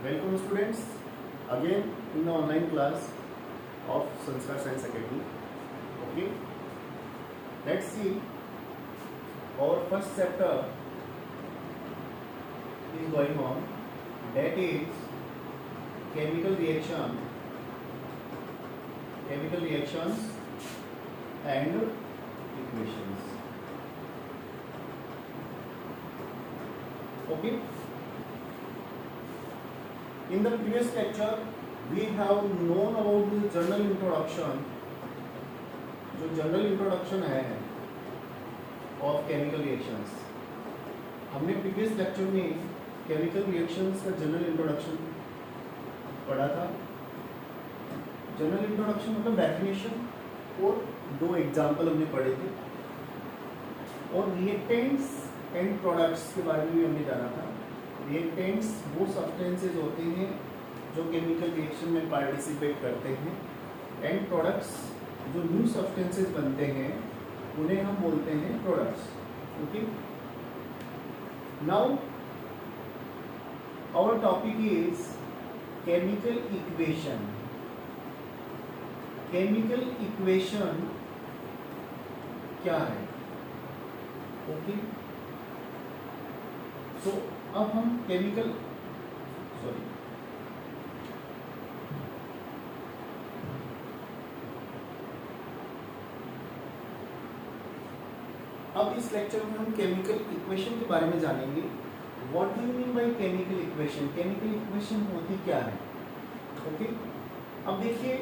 Welcome students again in the online class of Sanskar Science Academy. Okay, let's see our first chapter is going on, that is chemical reactions and equations. Okay, in the previous lecture we have known about the general introduction. जो general introduction है of chemical reactions, हमने previous lecture में chemical reactions का general introduction पढ़ा था. General introduction मतलब definition और दो एग्जाम्पल हमने पढ़े थे, और रिएक्टेंट्स एंड प्रोडक्ट्स के बारे में भी हमने जाना था. रिएक्टेंट्स वो सब्सटेंसेज होते हैं जो केमिकल रिएक्शन में पार्टिसिपेट करते हैं, एंड प्रोडक्ट्स जो न्यू सब्सटेंसेज बनते हैं उन्हें हम बोलते हैं products. Okay, now our topic is chemical equation. Chemical equation क्या है? ओके, सो अब हम केमिकल अब इस लेक्चर में हम केमिकल इक्वेशन के बारे में जानेंगे. What do you mean by chemical equation? Chemical equation होती क्या है? ओके, अब देखिए,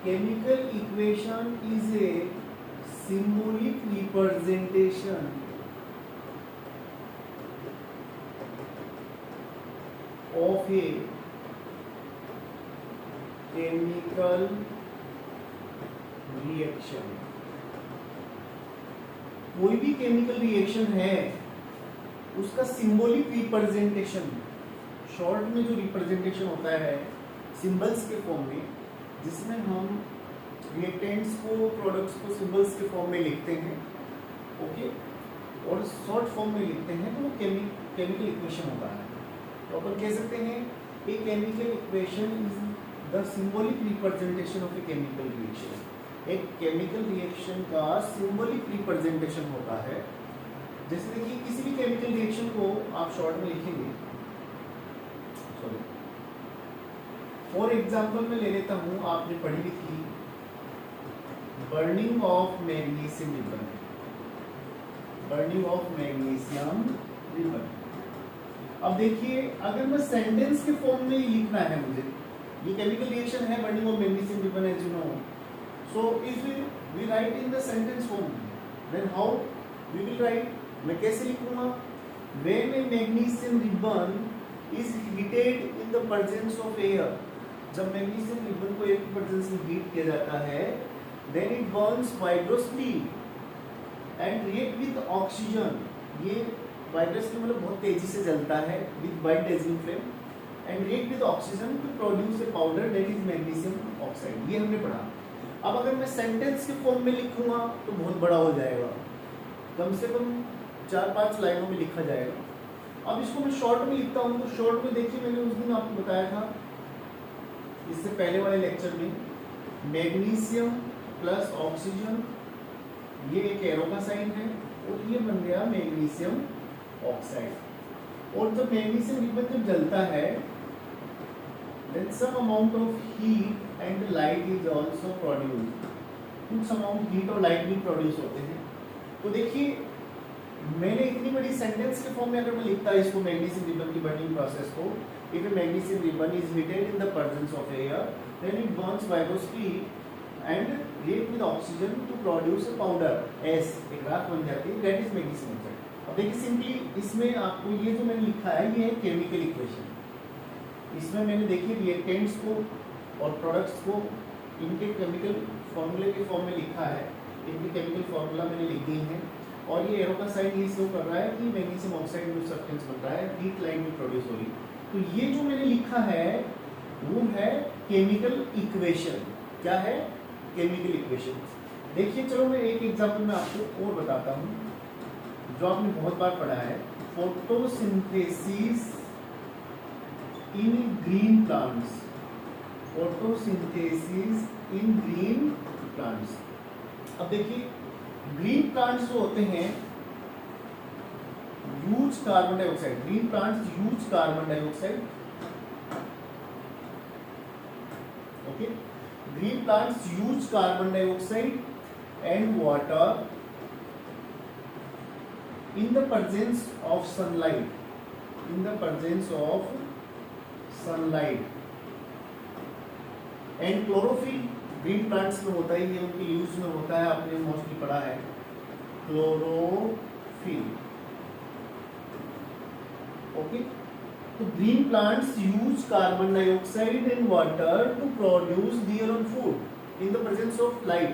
chemical equation is a symbolic representation of a chemical reaction. कोई भी केमिकल रिएक्शन है उसका सिंबॉलिक रिप्रेजेंटेशन, शॉर्ट में जो रिप्रेजेंटेशन होता है सिंबल्स के फॉर्म में, जिसमें हम रिएक्टेंट्स को, प्रोडक्ट्स को सिंबल्स के फॉर्म में लिखते हैं. ओके, और शॉर्ट फॉर्म में लिखते हैं तो वो केमिकल इक्वेशन होता है. तो अपन कह सकते हैं ए chemical equation is the symbolic representation of a chemical reaction. एक केमिकल रिएक्शन का सिंबॉलिक रिप्रेजेंटेशन होता है. जैसे देखिए, किसी भी केमिकल रिएक्शन को आप शॉर्ट में लिखेंगे. फॉर एग्जाम्पल मैं ले लेता हूँ, आपने पढ़ी भी थी, burning of magnesium ribbon. Burning of magnesium ribbon. अब देखिए, अगर मैं सेंटेंस के फॉर्म में लिखना है मुझे, ये केमिकल रिएक्शन है burning of magnesium ribbon as you know. So if we write in the sentence form, then how we will write? मैं कैसे लिखूंगा? When a magnesium ribbon is heated in the presence of air. जब magnesium ribbon को air की presence में heat किया जाता है, then it burns vigorously and react with oxygen. ये vigorously मतलब बहुत तेजी से जलता है with white dazzling flame and react with oxygen to produce a powder that is magnesium oxide. ये हमने पढ़ा. अब अगर मैं सेंटेंस के फॉर्म में लिखूंगा तो बहुत बड़ा हो जाएगा, कम से कम 4-5 लाइनों में लिखा जाएगा. अब इसको मैं शॉर्ट में लिखता हूँ, तो शॉर्ट में देखिए, मैंने उस दिन आपको बताया था इससे पहले वाले लेक्चर में, मैग्नीशियम प्लस ऑक्सीजन, ये एक एरो का साइन है, और ये बन गया मैग्नीशियम ऑक्साइड. और जब मैग्नीशियम रिबन जब जलता है, then some amount of heat and light is also produced. कुछ अमाउंट हीट और लाइट भी प्रोड्यूस होते हैं. तो देखिए, मैंने इतनी बड़ी सेंटेंस के फॉर्म में अगर मैं लिखता है इसको, मैग्नीशियम रिबन की बर्निंग प्रोसेस को, if a magnesium ribbon is heated in the presence of air, then it burns vigorously and react with oxygen to produce a powder, as एक राख बन जाती है, that is magnesium oxide. अब देखिए, simply इसमें आपको ये जो मैंने लिखा है, ये है केमिकल इक्वेशन. इसमें मैंने देखिए रिएक्टेंट्स को और प्रोडक्ट्स को इनके केमिकल फॉर्मूले के फॉर्म में लिखा है. इनके केमिकल फॉर्मूला मैंने लिख दी है, और ये एरो का साइन ये शो कर रहा है कि मैग्नीशियम ऑक्साइड में सब्सटेंस बन रहा है, हीट लाइट में प्रोड्यूस हो रही. तो ये जो मैंने लिखा है वो है केमिकल इक्वेशन. क्या है? Chemical equation. देखिए, चलो मैं एक एग्जांपल में आपको और बताता हूँ. जो आपने बहुत बार पढ़ा है, photosynthesis in green plants, photosynthesis in green plants. अब देखिए ग्रीन प्लांट्स जो होते हैं use carbon dioxide, green plants use carbon dioxide, okay, green plants use carbon dioxide and water in the presence of sunlight, in the presence of sunlight and chlorophyll, green plants में होता ही है, उनके use में होता है, आपने mostly पढ़ा है क्लोरोफिल, ओके। तो green plants use carbon dioxide and water to produce their own food in the presence of light,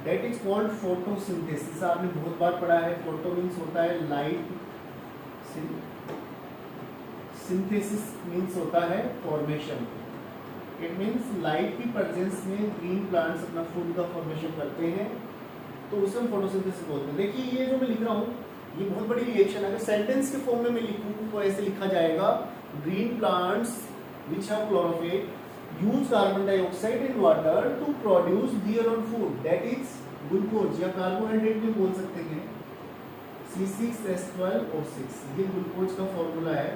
that is called photosynthesis. आपने बहुत बार पढ़ा है, फोटो मीन्स होता है लाइट, सिंथेसिस मीन्स होता है फॉर्मेशन, इट मीन्स लाइट की प्रेजेंस में ग्रीन प्लांट्स अपना फूड का फॉर्मेशन करते हैं, तो उसे हम फोटोसिंथेसिस बोलते हैं। देखिए ये जो मैं लिख रहा हूँ ये बहुत बड़ी रिएक्शन है, अगर सेंटेंस के फॉर्म में मैं लिखूँ तो ऐसे लिखा जाएगा, green plants which have chlorophyll use carbon dioxide and water to produce their own food, that is glucose या कार्बोहाइड्रेट भी बोल सकते हैं, C6H12O6, ये ग्लूकोज का फॉर्मूला है,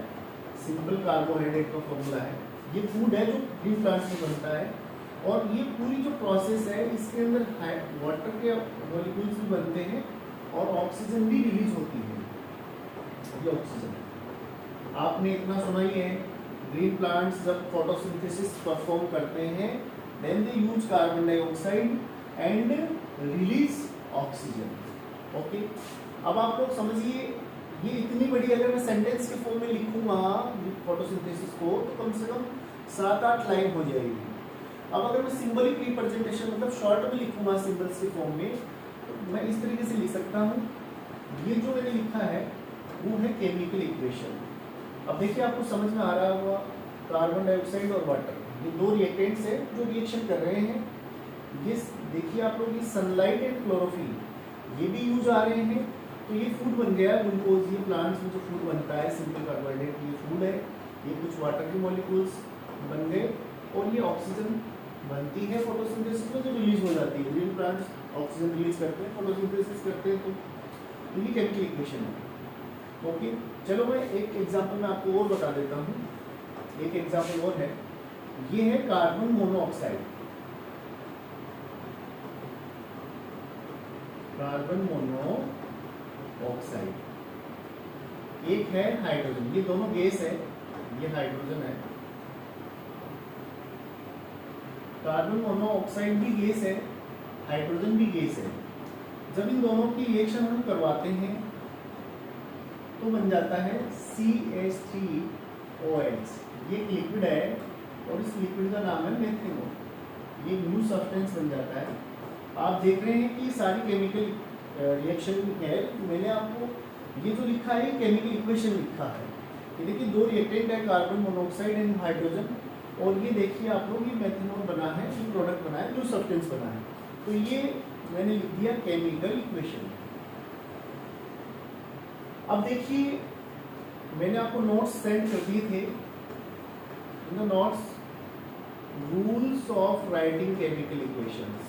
सिंपल कार्बोहाइड्रेट का फॉर्मूला है। ये फूड है जो ग्रीन प्लांट्स में बनता है, और ये पूरी जो प्रोसेस है इसके अंदर वाटर के मॉलिक्यूल्स भी बनते हैं और ऑक्सीजन भी रिलीज होती है। ये ऑक्सीजन आपने इतना सुना ही है, ग्रीन प्लांट्स जब फोटोसिंथेसिस परफॉर्म करते हैं then they use carbon dioxide and release oxygen, okay. अब आप लोग समझिए ये इतनी बड़ी, अगर मैं सेंटेंस के फॉर्म में लिखूंगा फोटोसिंथेसिस को तो कम से कम 7-8 लाइन हो जाएगी। अब अगर मैं सिंबलिक रिप्रेजेंटेशन मतलब शॉर्ट में लिखूंगा सिंबल्स के फॉर्म में, तो मैं इस तरीके से लिख सकता हूँ। ये जो मैंने लिखा है वो है केमिकल इक्वेशन। अब देखिए आपको समझ में आ रहा होगा, कार्बन डाइऑक्साइड और वाटर ये दो रिएक्टेंट्स हैं जो रिएक्शन कर रहे हैं। ये देखिए आप लोग, ये सनलाइट एंड क्लोरोफिल ये भी यूज आ रहे हैं, तो ये फूड बन गया ग्लूकोज। ये प्लांट्स में जो फूड बनता है सिंपल कार्बोहाइड्रेट, ये फूड है। ये कुछ वाटर के मॉलिक्यूल्स बन गए और ये ऑक्सीजन बनती है फोटोसिंथेसिस में जो रिलीज हो जाती है। ग्रीन प्लांट्स ऑक्सीजन रिलीज करते हैं, फोटोसिंथेसिस करते हैं, तो ये केमिकल इक्वेशन है, ओके। चलो मैं एक एग्जांपल में आपको और बता देता हूँ। एक एग्जांपल और है, ये है कार्बन मोनोऑक्साइड, कार्बन मोनोऑक्साइड। एक है हाइड्रोजन, ये दोनों गैस है, ये हाइड्रोजन है। कार्बन मोनोऑक्साइड भी गैस है, हाइड्रोजन भी गैस है। जब इन दोनों की रिएक्शन हम करवाते हैं तो बन जाता है CH3OH। ये एक लिक्विड है और इस लिक्विड का नाम है मेथेनॉल। ये न्यू सब्सटेंस बन जाता है। आप देख रहे हैं कि सारी केमिकल रिएक्शन है। मैंने आपको ये जो लिखा है केमिकल इक्वेशन लिखा है। ये देखिए दो रिएक्टेंट है, कार्बन मोनोऑक्साइड एंड हाइड्रोजन, और ये देखिए आप लोग ये मेथेनॉल बना है, ये प्रोडक्ट बना है, न्यू सब्सटेंस बना है। तो ये मैंने लिख दिया केमिकल इक्वेशन। अब देखिए मैंने आपको नोट्स सेंड कर दिए थे, in the notes rules of writing chemical equations,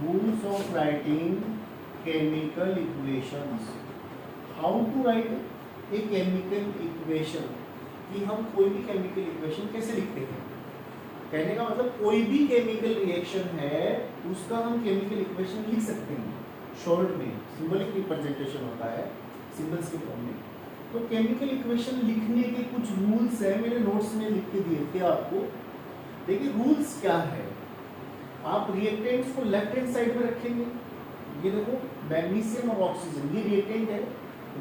rules of writing chemical equations, how to write a chemical equation, कि हम कोई भी केमिकल इक्वेशन कैसे लिखते हैं। कहने का मतलब कोई भी केमिकल रिएक्शन है उसका हम केमिकल इक्वेशन लिख सकते हैं शॉर्ट में। सिंबलिक रिप्रेजेंटेशन होता है सिंबल्स के फॉर्म में। तो केमिकल इक्वेशन लिखने के कुछ रूल्स है, मेरे नोट्स में लिख के दिए थे आपको। देखिए रूल्स क्या है, आप रिएक्टेंट्स को लेफ्ट हैंड साइड में रखेंगे। ये देखो मैग्नीशियम और ऑक्सीजन, ये रिएक्टेंट है,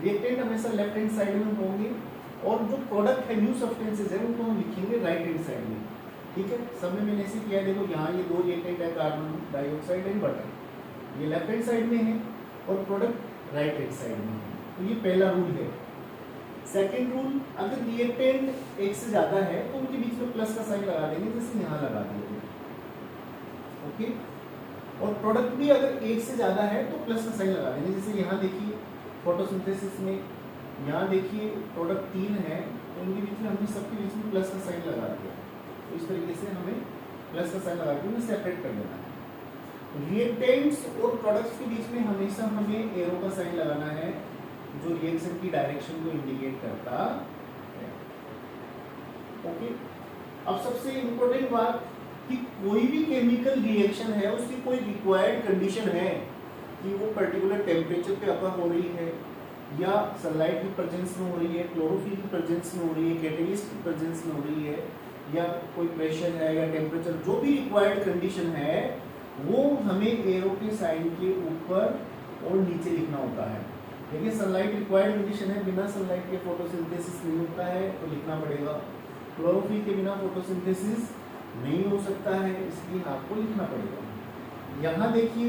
रिएक्टेंट हमेशा लेफ्ट हैंड साइड में होंगे, और जो प्रोडक्ट है न्यू सब्सटेंसेस है उनको हम लिखेंगे राइट हैंड साइड में। ठीक है, सब में मैंने ऐसे किया है। देखो यहाँ ये दो रिएक्टेंट है, कार्बन डाइऑक्साइड एंड वाटर, ये लेफ्ट हैंड साइड में है और प्रोडक्ट राइट हैंड साइड में है। तो ये पहला रूल है। सेकेंड रूल, अगर रिएक्टेंट एक से ज्यादा है तो उनके बीच में प्लस का साइन लगा देंगे, जैसे यहाँ लगा देंगे, ओके। और प्रोडक्ट भी अगर एक से ज़्यादा है तो प्लस का साइन लगा देंगे। जैसे यहाँ देखिए फोटोसिंथेसिस में, यहाँ देखिए प्रोडक्ट 3 है तो इनके बीच में हमने सबके बीच में प्लस का साइन लगा दिया। तो इस तरीके से हमें प्लस का साइन लगा के उन्हें सेपरेट कर देना है। रिएक्टेंट्स और प्रोडक्ट्स के बीच में हमेशा हमें एरो का साइन लगाना है जो रिएक्शन की डायरेक्शन को इंडिकेट करता है। ओके, अब सबसे इम्पोर्टेंट बात कि कोई भी केमिकल रिएक्शन है उसकी कोई रिक्वायर्ड कंडीशन है कि वो पर्टिकुलर टेम्परेचर पे अपर हो रही है या सनलाइट की प्रेजेंस में हो रही है, क्लोरोफिल की प्रेजेंस में हो रही है, कैटेलिस्ट की प्रेजेंस में हो रही है, या कोई प्रेशर है या टेम्परेचर, जो भी रिक्वायर्ड कंडीशन है वो हमें एरो के साइन के ऊपर और नीचे लिखना होता है। देखिए सनलाइट रिक्वायर्ड कंडीशन है, बिना सनलाइट के फोटोसिंथेसिस नहीं होता है तो लिखना पड़ेगा। क्लोरोफिल के बिना फोटोसिंथेसिस नहीं हो सकता है, इसलिए आपको लिखना पड़ेगा। यहाँ देखिए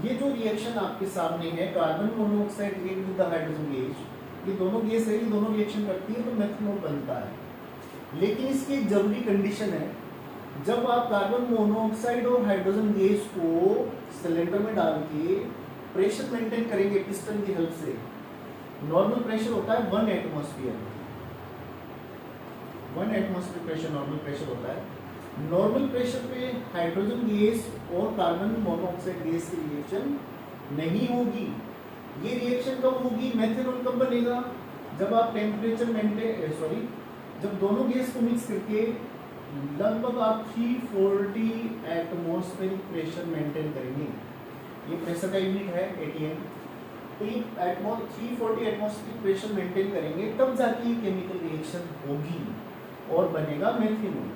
ये जो रिएक्शन आपके सामने है, carbon monoxide react with the hydrogen gas, ये दोनों गैस है, ये दोनों रिएक्शन करती है तो मेथनॉल बनता है। लेकिन इसकी एक जरूरी कंडीशन है, जब आप कार्बन मोनोऑक्साइड और हाइड्रोजन गैस को सिलेंडर में डाल के प्रेशर मेंटेन करेंगे पिस्टन की हेल्प से, नॉर्मल प्रेशर होता है 1 atmosphere, 1 atmosphere pressure normal pressure होता है। नॉर्मल प्रेशर पे हाइड्रोजन गैस और कार्बन मोनोऑक्साइड गैस की रिएक्शन नहीं होगी। ये रिएक्शन कब होगी, मेथनॉल कब बनेगा, जब आप टेम्परेचर मेंटेन जब दोनों गैस को मिक्स करके लगभग आप 340 एटमॉस्फेरिक प्रेशर मेंटेन करेंगे। ये प्रेशर का यूनिट है ATM। तो ये 340 एटमॉस्फेरिक प्रेशर मेंटेन करेंगे तब जाके ये केमिकल रिएक्शन होगी और बनेगा मेथनॉल।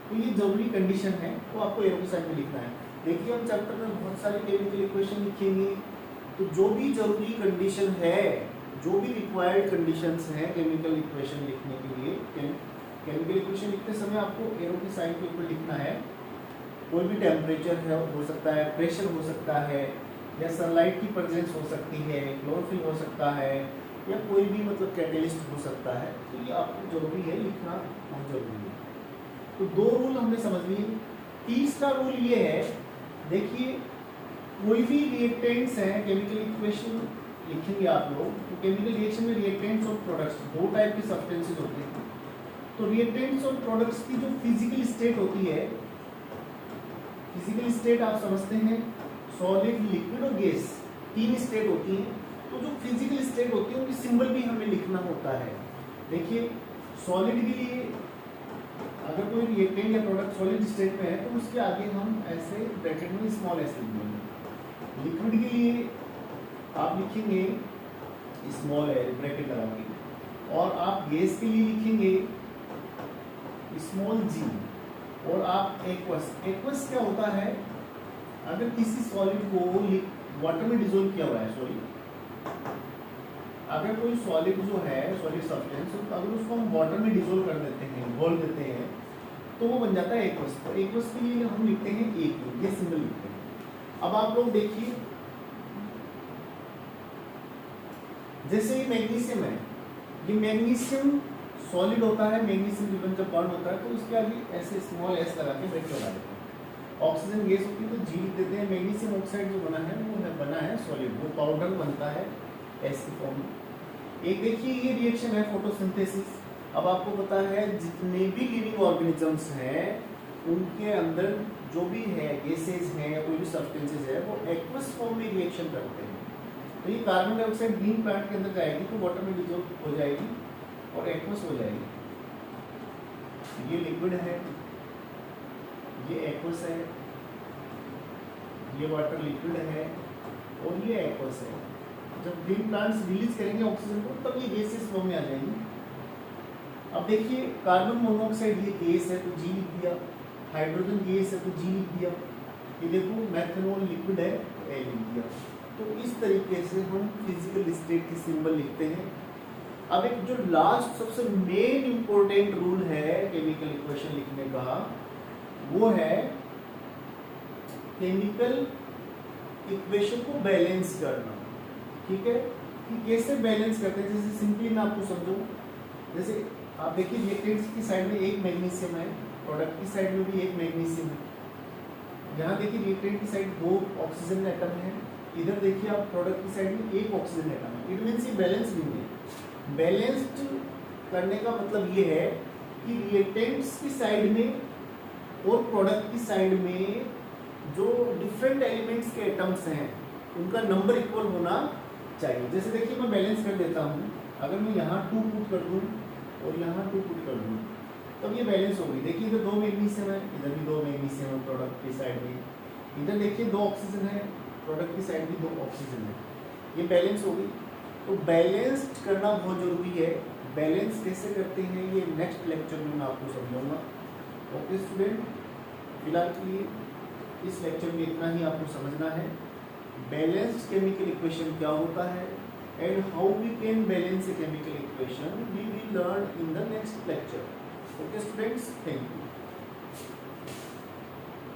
तो ये जरूरी कंडीशन है, तो आपको एरो के साइड में लिखना है। देखिए हम चैप्टर में बहुत सारे केमिकल इक्वेशन लिखेंगे, तो जो भी जरूरी कंडीशन है, जो भी रिक्वायर्ड कंडीशंस हैं केमिकल इक्वेशन लिखने के लिए, केमिकल इक्वेशन लिखते समय आपको एरो के साइन के ऊपर लिखना है। कोई भी टेम्परेचर है हो सकता है, प्रेशर हो सकता है, या सनलाइट की प्रेजेंस हो सकती है, क्लोरोफिल हो सकता है, या कोई भी मतलब कैटेलिस्ट हो सकता है। तो ये आपको जरूरी है लिखना, बहुत जरूरी है। तो 2 रूल हमने समझ लिए। तीसरा रूल ये है, देखिए कोई भी रिएक्टेंट्स हैं, केमिकल इक्वेशन लिखेंगे आप लोग, तो केमिकल रिएक्शन में रिएक्टेंट्स और प्रोडक्ट्स 2 टाइप के सब्सटेंसेस होते हैं। तो रिएक्टेंट्स और प्रोडक्ट्स की जो फिजिकल स्टेट होती है, फिजिकल स्टेट आप समझते हैं सॉलिड, लिक्विड और गैस, 3 स्टेट होती हैं। तो जो फिजिकल स्टेट होती है उनकी सिंबल भी हमें लिखना होता है। देखिए सॉलिड के लिए अगर कोई रिएक्टेंट या प्रोडक्ट सॉलिड स्टेट में है तो उसके आगे हम ऐसे ब्रैकेट में स्मॉल एस लिख देंगे। लिक्विड के लिए आप लिखेंगे स्मॉल है ब्रैकेट लगा के, और आप गैस के लिए लिखेंगे स्मॉल g, और आप एक्वस क्या होता है, अगर किसी सॉलिड को वाटर में डिसॉल्व किया हुआ है, अगर कोई सॉलिड जो है सॉलिड सब्सटेंस, अगर उसको हम वाटर में डिसॉल्व कर देते हैं, घोल देते हैं, तो वो बन जाता है एक्वस। तो एक्वस के लिए हम लिखते हैं एक, ये सिंबल लिखते हैं। अब आप लोग देखिए जैसे ये मैग्नीशियम है, ये मैग्नीशियम सॉलिड होता है, मैग्नीशियम रिबन जब बॉन्ड होता है तो उसके आगे ऐसे स्मॉल एस लगा के ब्रैकेट लगा देते हैं। ऑक्सीजन गैस होती है तो जी लिख देते हैं। मैग्नीशियम ऑक्साइड जो बना है वो बना है सॉलिड, वो पाउडर बनता है एस की फॉर्म में। एक देखिए ये रिएक्शन है फोटोसिंथेसिस। अब आपको पता है जितने भी लिविंग ऑर्गेनिजम्स हैं उनके अंदर जो भी है गैसेज हैं या कोई भी सब्सटेंसेज है वो एक्वस फॉर्म में रिएक्शन करते हैं। तो ये कार्बन डाइऑक्साइड ग्रीन प्लांट के अंदर जाएगी तो वाटर में डिसॉल्व हो जाएगी और एक्वस हो जाएगी। ये लिक्विड है, ये एक्वस है, ये वाटर लिक्विड है और ये एक्वस है। जब ग्रीन प्लांट्स रिलीज करेंगे ऑक्सीजन को तब ये गैसेस फॉर्म में आ जाएंगी। अब देखिए कार्बन मोनोऑक्साइड ये गैस है तो जी लिख दिया, हाइड्रोजन गैस है तो जी लिख दिया, ये देखो मेथनॉल लिक्विड है तो ए लिख दिया। तो इस तरीके से हम फिजिकल स्टेट की सिंबल लिखते हैं। अब एक जो लास्ट सबसे मेन इंपॉर्टेंट रूल है केमिकल इक्वेशन लिखने का, वो है केमिकल इक्वेशन को बैलेंस करना। ठीक है, कि कैसे बैलेंस करते हैं, जैसे सिंपली मैं आपको समझूं, जैसे आप देखिए रिएक्टेंट्स की साइड में एक मैग्नीशियम है, प्रोडक्ट की साइड में भी एक मैग्नीशियम है। यहाँ देखिए रिएक्टेंट की साइड 2 ऑक्सीजन एटम है, इधर देखिए आप प्रोडक्ट की साइड में 1 ऑक्सीजन एटम है। इट मीन्स ये बैलेंस नहीं है। बैलेंस्ड करने का मतलब ये है कि रिएक्टेंट्स की साइड में और प्रोडक्ट की साइड में जो डिफरेंट एलिमेंट्स के एटम्स हैं उनका नंबर इक्वल होना चाहिए। जैसे देखिए मैं बैलेंस कर देता हूँ, अगर मैं यहाँ 2 पुट कर दूँ और यहाँ 2 पुट कर दूँ तब ये बैलेंस होगी। देखिए इधर 2 मैग्नीशियम है, इधर भी 2 मैग्नीशियम है प्रोडक्ट की साइड में, इधर देखिए 2 ऑक्सीजन है, प्रोडक्ट की साइड में 2 ऑक्सीजन है, ये बैलेंस होगी। तो बैलेंस्ड करना बहुत जरूरी है। बैलेंस कैसे करते हैं ये नेक्स्ट लेक्चर में मैं आपको समझाऊंगा। ओके स्टूडेंट, फिलहाल के लिए इस लेक्चर में इतना ही आपको समझना है। बैलेंस्ड केमिकल इक्वेशन क्या होता है and how we can balance a chemical equation we will learn in the next lecture. Okay students, thank you.